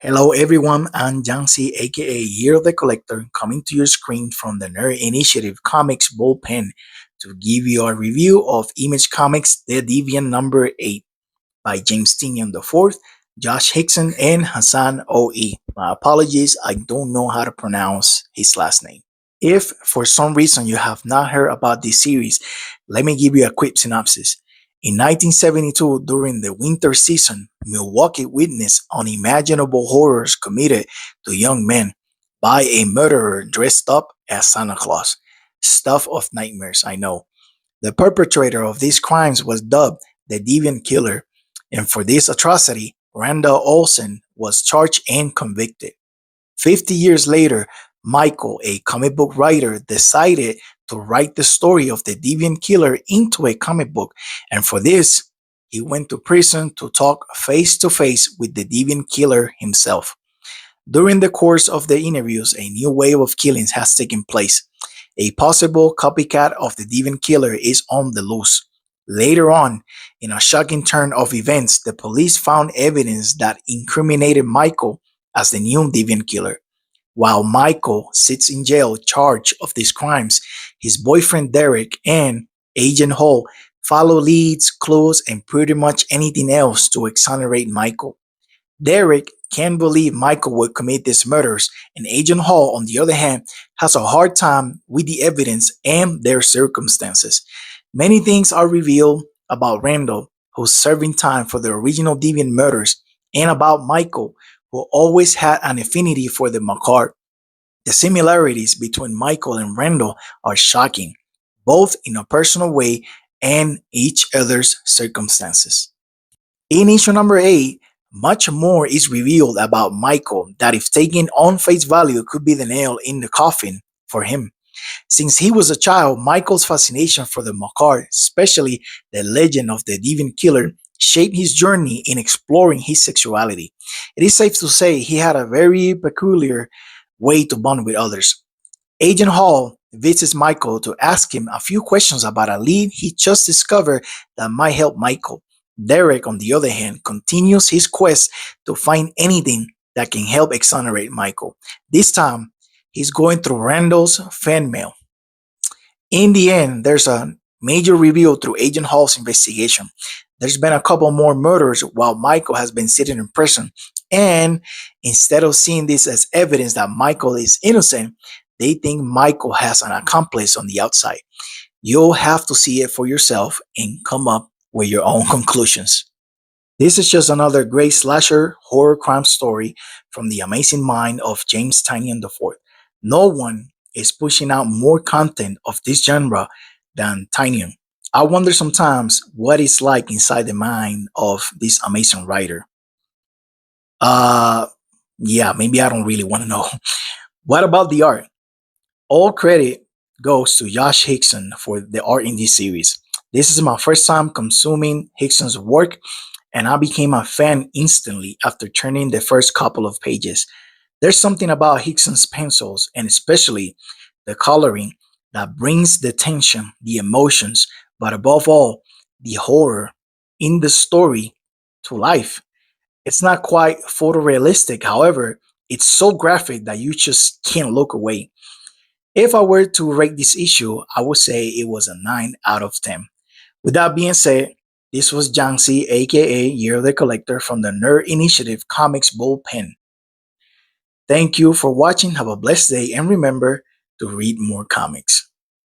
Hello everyone, I'm Yancy, aka Year of the Collector, coming to your screen from the Nerd Initiative Comics bullpen to give you a review of Image Comics The Deviant number 8 by James Tynion IV, Josh Hickson, and Hassan O.E. My apologies, I don't know how to pronounce his last name. If for some reason you have not heard about this series, let me give you a quick synopsis. In 1972, during the winter season, Milwaukee witnessed unimaginable horrors committed to young men by a murderer dressed up as Santa Claus. Stuff of nightmares, I know. The perpetrator of these crimes was dubbed the Deviant Killer, and for this atrocity, Randall Olsen was charged and convicted. 50 years later, Michael, a comic book writer, decided to write the story of the Deviant Killer into a comic book, and for this, he went to prison to talk face to face with the Deviant Killer himself. During the course of the interviews, a new wave of killings has taken place. A possible copycat of the Deviant Killer is on the loose. Later on, in a shocking turn of events, the police found evidence that incriminated Michael as the new Deviant Killer. While Michael sits in jail charged of these crimes, his boyfriend Derek and Agent Hall follow leads, clues, and pretty much anything else to exonerate Michael. Derek can't believe Michael would commit these murders, and Agent Hall, on the other hand, has a hard time with the evidence and their circumstances. Many things are revealed about Randall, who's serving time for the original Deviant murders, and about Michael, who always had an affinity for the macabre. The similarities between Michael and Randall are shocking, both in a personal way and each other's circumstances. In issue number 8, much more is revealed about Michael that, if taken on face value, could be the nail in the coffin for him. Since he was a child, Michael's fascination for the macabre, especially the legend of the Deviant Killer, shaped his journey in exploring his sexuality. It is safe to say he had a very peculiar way to bond with others. Agent Hall visits Michael to ask him a few questions about a lead he just discovered that might help Michael. Derek, on the other hand, continues his quest to find anything that can help exonerate Michael. This time, he's going through Randall's fan mail. In the end, there's a major reveal through Agent Hall's investigation. There's been a couple more murders while Michael has been sitting in prison, and instead of seeing this as evidence that Michael is innocent, they think Michael has an accomplice on the outside. You'll have to see it for yourself and come up with your own conclusions. This is just another great slasher horror crime story from the amazing mind of James Tynion IV. No one is pushing out more content of this genre than Tynion. I wonder sometimes what it's like inside the mind of this amazing writer. Uh, yeah, maybe I don't really want to know. What about the art? All credit goes to Josh Hickson for the art in this series. This is my first time consuming Hickson's work, and I became a fan instantly after turning the first couple of pages. There's something about Hickson's pencils, and especially the coloring, that brings the tension, the emotions, but above all, the horror in the story to life. It's not quite photorealistic, however, it's so graphic that you just can't look away. If I were to rate this issue, I would say it was a 9 out of 10. With that being said, this was Yancy, aka Year of the Collector, from the Nerd Initiative Comics bullpen. Thank you for watching, have a blessed day, and remember to read more comics.